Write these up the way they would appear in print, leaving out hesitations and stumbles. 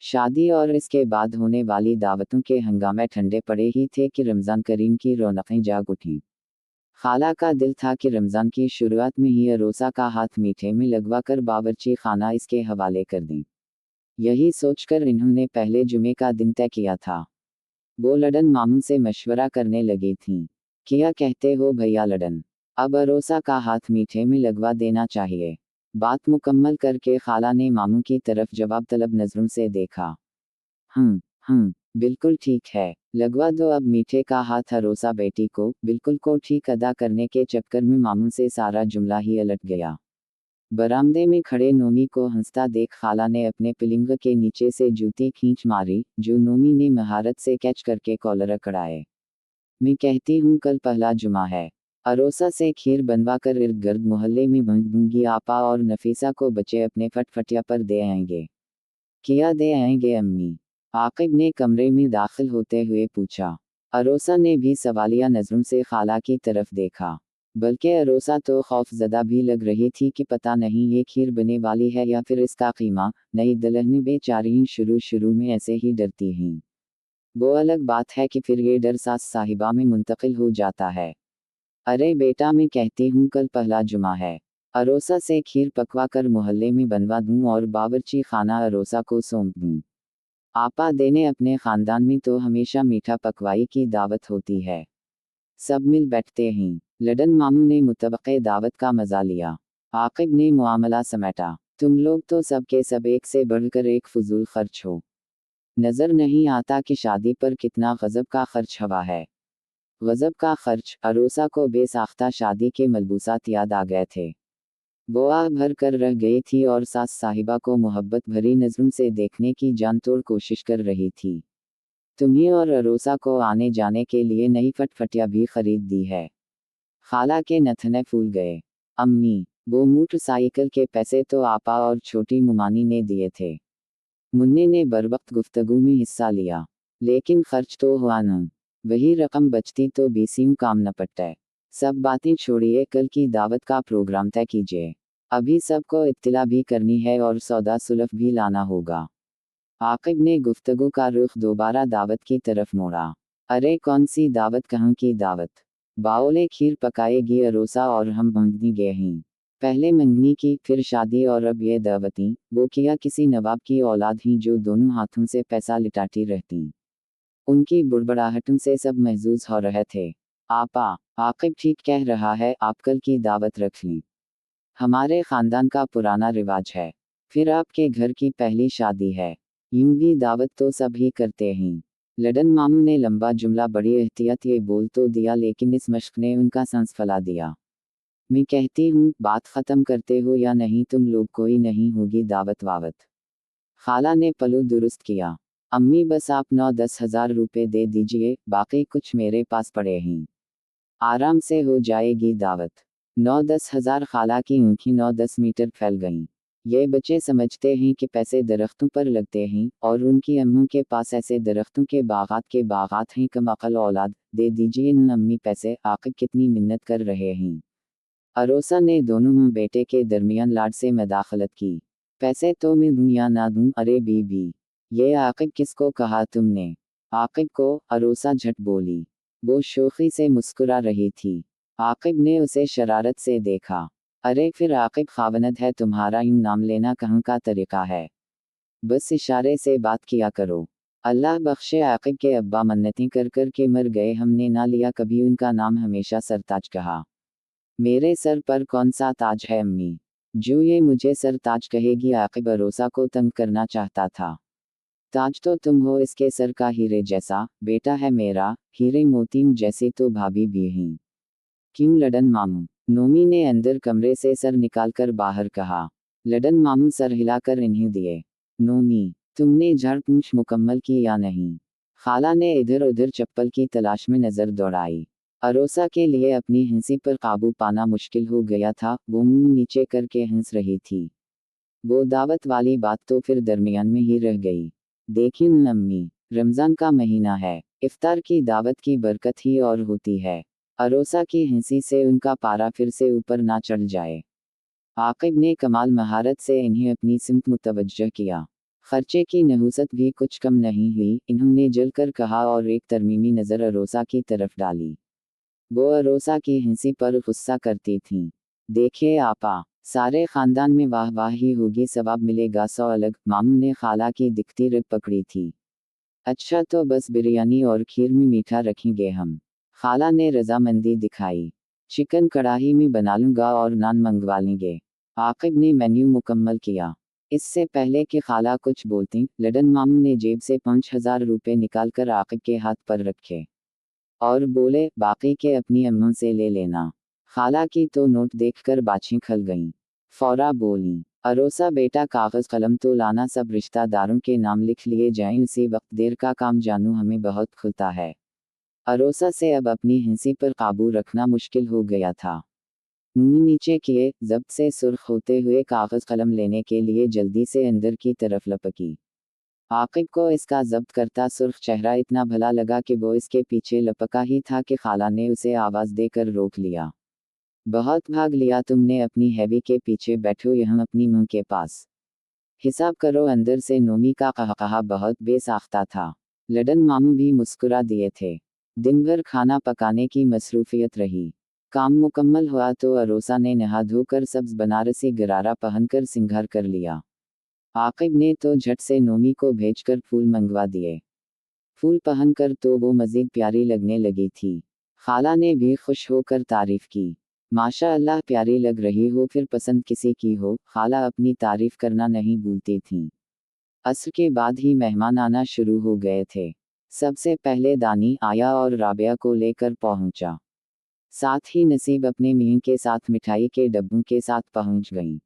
शादी और इसके बाद होने वाली दावतों के हंगामे ठंडे पड़े ही थे कि रमज़ान करीम की रौनकें जाग उठीं। खाला का दिल था कि रमज़ान की शुरुआत में ही अरोसा का हाथ मीठे में लगवाकर बावर्ची खाना इसके हवाले कर दें। यही सोचकर इन्होंने पहले जुमे का दिन तय किया था। वो लडन मामू से मशवरा करने लगी थीं। क्या कहते हो भैया लडन? अब अरोसा का हाथ मीठे में लगवा देना चाहिए। बात मुकम्मल करके खाला ने मामू की तरफ जवाब तलब नज़रों से देखा। बिल्कुल ठीक है, लगवा दो अब मीठे का हाथ। अरोसा बेटी को बिल्कुल को ठीक अदा करने के चक्कर में मामू से सारा जुमला ही अलट गया। बरामदे में खड़े नोमी को हंसता देख खाला ने अपने पिलिंग के नीचे से जूती खींच मारी, जो नोमी ने महारत से कैच करके कॉलर अकड़ाए। मैं कहती हूँ कल पहला जुमा है। अरोसा से खीर बनवा कर इर्द गिर्द मोहल्ले में दूंगी। आपा और नफीसा को बच्चे अपने फटफटिया पर दे आएंगे। क्या दे आएंगे अम्मी? आकिब ने कमरे में दाखिल होते हुए पूछा। अरोसा ने भी सवालिया नज़रों से खाला की तरफ देखा। बल्कि अरोसा तो खौफजदा भी लग रही थी कि पता नहीं ये खीर बने वाली है या फिर इसका कीमा। नई दुल्हन बेचारी शुरू में ऐसे ही डरती हैं। वो अलग बात है कि फिर ये डर सास साहिबा में मुंतकिल हो जाता है। अरे बेटा, मैं कहती हूँ कल पहला जुमा है। अरोसा से खीर पकवा कर मोहल्ले में बनवा दूँ और बावर्ची खाना अरोसा को सौंप दूँ। आपा देने अपने ख़ानदान में तो हमेशा मीठा पकवाई की दावत होती है। सब मिल बैठते हैं। लडन मामू ने मुतबक़े दावत का मज़ा लिया। आकिब ने मुआमला समेटा। तुम लोग तो सब के सब एक से बढ़कर एक फजूल खर्च हो। नज़र नहीं आता कि शादी पर कितना गज़ब का खर्च हुआ है। गज़ब का खर्च? अरोसा को बेसाख्ता शादी के मलबूसात याद आ गए थे। वो आह भर कर रह गई थी और सास साहिबा को मोहब्बत भरी नज़रों से देखने की जानतोड़ कोशिश कर रही थी। तुम्हें और अरोसा को आने जाने के लिए नई फटफटिया भी खरीद दी है। खाला के नथने फूल गए। अम्मी, वो मोटरसाइकिल के पैसे तो आपा और छोटी मुमानी ने दिए थे। मुन्ने ने बरवक्त गुफ्तगू में हिस्सा लिया। लेकिन खर्च तो हुआ न। वही रकम बचती तो बीसियों काम न पड़ते। सब बातें छोड़िए, कल की दावत का प्रोग्राम तय कीजिए। अभी सबको इत्तिला भी करनी है और सौदा सुलफ भी लाना होगा। आकिब ने गुफ्तगू का रुख दोबारा दावत की तरफ मोड़ा। अरे कौन सी दावत, कहाँ की दावत? बाओले खीर पकाएगी अरोसा और हम मंगनी गए हैं। पहले मंगनी की, फिर शादी और अब ये दावती। वो किया किसी नवाब की औलाद ही जो दोनों हाथों से पैसा लिटाती रहती। उनकी बुड़बड़ाहटों से सब महजूज हो रहे थे। आपा, आकिब ठीक कह रहा है, आप कल की दावत रख लें। हमारे ख़ानदान का पुराना रिवाज है। फिर आपके घर की पहली शादी है। यूं भी दावत तो सब ही करते हैं। लडन मामू ने लंबा जुमला बड़ी एहतियात ये बोल तो दिया, लेकिन इस मश्क ने उनका सांस फैला दिया। मैं कहती हूँ, बात ख़त्म करते हो या नहीं तुम लोग? कोई नहीं होगी दावत वावत। खाला ने पलू दुरुस्त किया। अम्मी बस आप 9-10 हज़ार रुपए दे दीजिए, बाकी कुछ मेरे पास पड़े हैं। आराम से हो जाएगी दावत। 9-10 हज़ार? खाला की ऊँखें 9-10 मीटर फैल गईं। ये बच्चे समझते हैं कि पैसे दरख्तों पर लगते हैं, और उनकी अम्मों के पास ऐसे दरख्तों के बागात हैं। कम अकल औलाद, दे दीजिए न अम्मी पैसे। आकिब कितनी मिन्नत कर रहे हैं। अरोसा ने दोनों बेटे के दरमियान लाड से मदाखलत की। पैसे तो मैं दूं या ना दूं? अरे बीबी, ये आकिब किसको कहा तुमने? आकिब को, अरोसा झट बोली। वो शोखी से मुस्कुरा रही थी। आकिब ने उसे शरारत से देखा। अरे फिर आकिब खावनद है तुम्हारा, यूं नाम लेना कहाँ का तरीका है? बस इशारे से बात किया करो। अल्लाह बख्शे, आकिब के अब्बा मन्नतें कर कर के मर गए, हमने ना लिया कभी उनका नाम, हमेशा सरताज कहा। मेरे सर पर कौन सा ताज है अम्मी, जो ये मुझे सर ताज कहेगी? आकिब अरोसा को तंग करना चाहता था। ताज तो तुम हो इसके सर का, हीरे जैसा बेटा है मेरा। हीरे मोतियों जैसी तो भाभी भी हैं। क्यों लडन मामू? नोमी ने अंदर कमरे से सर निकालकर बाहर कहा। लडन मामू सर हिलाकर इन्हें दिए। नोमी, तुमने झाड़ पूंछ मुकम्मल की या नहीं? खाला ने इधर उधर चप्पल की तलाश में नजर दौड़ाई। अरोसा के लिए अपनी हंसी पर काबू पाना मुश्किल हो गया था। वो मुंह नीचे करके हंस रही थी। वो दावत वाली बात तो फिर दरमियान में ही रह गई। देखिए न अम्मी, रमज़ान का महीना है, इफ्तार की दावत की बरकत ही और होती है। अरोसा की हंसी से उनका पारा फिर से ऊपर ना चढ़ जाए। आकिब ने कमाल महारत से इन्हें अपनी सिमत मुतवज्जह किया। खर्चे की नहुसत भी कुछ कम नहीं हुई, इन्होंने जलकर कहा और एक तरमीमी नज़र अरोसा की तरफ डाली। वो अरोसा की हंसी पर गुस्सा करती थीं। देखिए आपा, सारे खानदान में वाह वाह ही होगी, सवाब मिलेगा 100 अलग। मामू ने खाला की दिखती रग पकड़ी थी। अच्छा तो बस बिरयानी और खीर में मीठा रखेंगे हम। खाला ने रजामंदी दिखाई। चिकन कढ़ाई में बना लूँगा और नान मंगवा लेंगे। आकिब ने मेन्यू मुकम्मल किया। इससे पहले कि खाला कुछ बोलती, लडन मामू ने जेब से 5,000 रुपये निकालकर आकिब के हाथ पर रखे और बोले, बाकी के अपनी अम्मा से ले लेना। खाला की तो नोट देखकर बाछें खल गईं। फौरा बोली, अरोसा बेटा कागज़ कलम तो लाना, सब रिश्तेदारों के नाम लिख लिए जाएं, उसी वक्त देर का काम जानू हमें बहुत खुलता है। अरोसा से अब अपनी हंसी पर काबू रखना मुश्किल हो गया था। मुंह नीचे किए, जब्त से सुर्ख होते हुए कागज़ कलम लेने के लिए जल्दी से अंदर की तरफ लपकी। आकिब को इसका जब्त करता सुर्ख चेहरा इतना भला लगा कि वो इसके पीछे लपका ही था कि खाला ने उसे आवाज़ देकर रोक लिया। बहुत भाग लिया तुमने, अपनी हैवी के पीछे बैठो यहाँ अपनी मुंह के पास। हिसाब करो। अंदर से नोमी का कहकहा बहुत बेसाख्ता था। लडन मामू भी मुस्कुरा दिए थे। दिन भर खाना पकाने की मसरूफियत रही। काम मुकम्मल हुआ तो अरोसा ने नहा धोकर सब्ज बनारसी गरारा पहनकर सिंगार कर लिया। आकिब ने तो झट से नोमी को भेजकर फूल मंगवा दिए। फूल पहनकर तो वो मज़ीद प्यारी लगने लगी थी। खाला ने भी खुश होकर तारीफ की। माशा अल्लाह, प्यारी लग रही हो, फिर पसंद किसी की हो। खाला अपनी तारीफ करना नहीं भूलती थीं। अस्र के बाद ही मेहमान आना शुरू हो गए थे। सबसे पहले दानी आया और राबिया को लेकर पहुंचा। साथ ही नसीब अपने मियां के साथ मिठाई के डब्बों के साथ पहुंच गईं।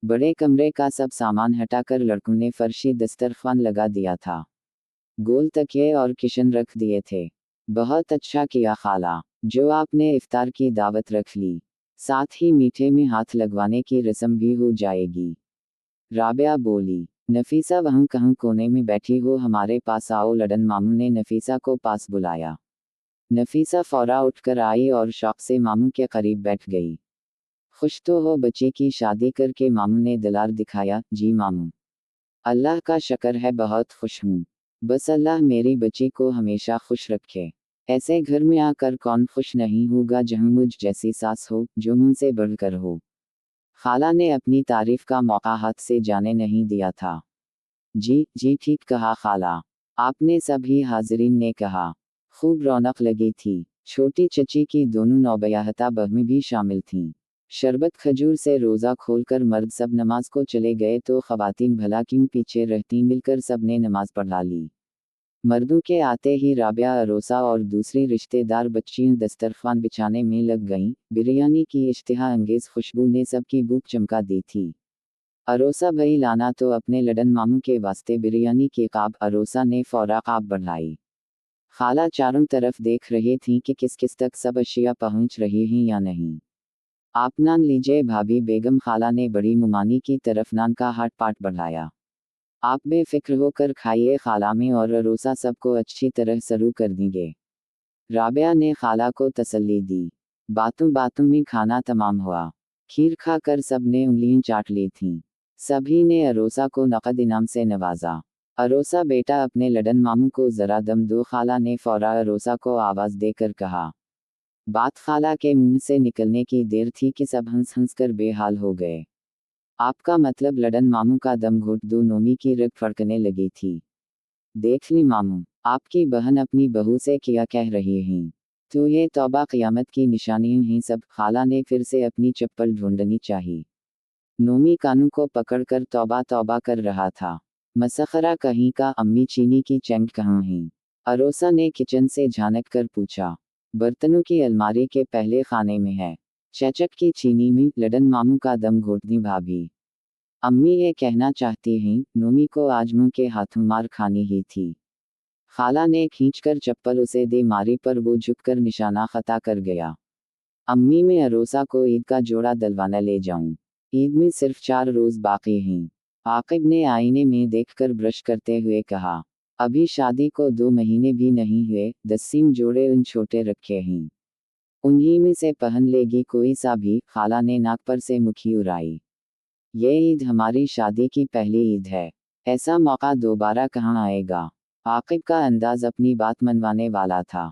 बड़े कमरे का सब सामान हटाकर लड़कों ने फर्शी दस्तरखान लगा दिया था। गोल तकिए और किशन रख दिए थे। बहुत अच्छा किया खाला, जो आपने इफ्तार की दावत रख ली। साथ ही मीठे में हाथ लगवाने की रस्म भी हो जाएगी। राबिया बोली, नफीसा वहाँ कहाँ कोने में बैठी हो, हमारे पास आओ। लडन मामू ने नफीसा को पास बुलाया। नफीसा फौरा उठकर आई और शौक से मामू के करीब बैठ गई। खुश तो हो बच्ची की शादी करके, मामू ने दिलार दिखाया। जी मामू, अल्लाह का शुक्र है, बहुत खुश हूँ। बस अल्लाह मेरी बच्ची को हमेशा खुश रखे। ऐसे घर में आकर कौन खुश नहीं होगा जहाँ मुझ जैसी सास हो, जो मुझसे बढ़कर हो। खाला ने अपनी तारीफ का मौका हाथ से जाने नहीं दिया था। जी जी ठीक कहा खाला, आपने, सभी हाजिरीन ने कहा। खूब रौनक लगी थी। छोटी चची की दोनों नौबयाहता बहनें भी शामिल थीं। शरबत खजूर से रोज़ा खोलकर मर्द सब नमाज को चले गए तो ख़वातीन भला क्यों पीछे रहती, मिलकर सब ने नमाज पढ़ा ली। मर्दों के आते ही राबिया, अरोसा और दूसरी रिश्तेदार बच्चियां दस्तरखान बिछाने में लग गईं। बिरयानी की इश्तिहा अंगेज़ खुशबू ने सबकी भूख चमका दी थी। अरोसा भई लाना तो अपने लडन मामू के वास्ते बिरयानी की काब। अरोसा ने फौरा काब बढ़ाई। खाला चारों तरफ देख रही थी कि किस किस तक सब अशिया पहुंच रही हैं या नहीं। आप नान लीजिए भाभी। बेगम खाला ने बड़ी मुमानी की तरफ नान का हाथ पाट बढ़ाया। आप बेफिक्र होकर खाइए, खाला में और अरोसा सबको अच्छी तरह सरू कर देंगे। राबिया ने खाला को तसल्ली दी। बातों बातों में खाना तमाम हुआ। खीर खाकर सब ने उंगलियां चाट ली थीं। सभी ने अरोसा को नकद इनाम से नवाजा। अरोसा बेटा, अपने लडन मामू को ज़रा दम दो। खाला ने फौरा अरोसा को आवाज़ देकर कहा। बात खाला के मुंह से निकलने की देर थी कि सब हंस हंस कर बेहाल हो गए। आपका मतलब? लडन मामू का दम घुट दो, नोमी की रग फड़कने लगी थी। देख ली मामू, आपकी बहन अपनी बहू से क्या कह रही हैं। तो ये तौबा क़यामत की निशानियां हैं सब। खाला ने फिर से अपनी चप्पल ढूंढनी चाहिए। नोमी कानू को पकड़कर तौबा तौबा कर रहा था। मसखरा कहीं का। अम्मी, चीनी की चैंक कहाँ हैं? अरोसा ने किचन से झांक कर पूछा। बर्तनों की अलमारी के पहले खाने में है। चैचक की चीनी में। लडन मामू का दम घोट दी भाभी। अम्मी ये कहना चाहती हैं, नोमी को आज मुंह के हाथों मार खानी ही थी। खाला ने खींचकर चप्पल उसे दे मारी पर वो झुककर निशाना खता कर गया। अम्मी, मैं अरोसा को ईद का जोड़ा दलवाना ले जाऊं। ईद में सिर्फ 4 रोज बाकी हैं। आकिब ने आईने में देखकर ब्रश करते हुए कहा। अभी शादी को 2 महीने भी नहीं हुए, 10 जोड़े उन छोटे रखे हैं। उन्हीं में से पहन लेगी कोई सा भी। खाला ने नाक पर से मुखी उड़ाई। ये ईद हमारी शादी की पहली ईद है। ऐसा मौका दोबारा कहाँ आएगा। आकिब का अंदाज अपनी बात मनवाने वाला था।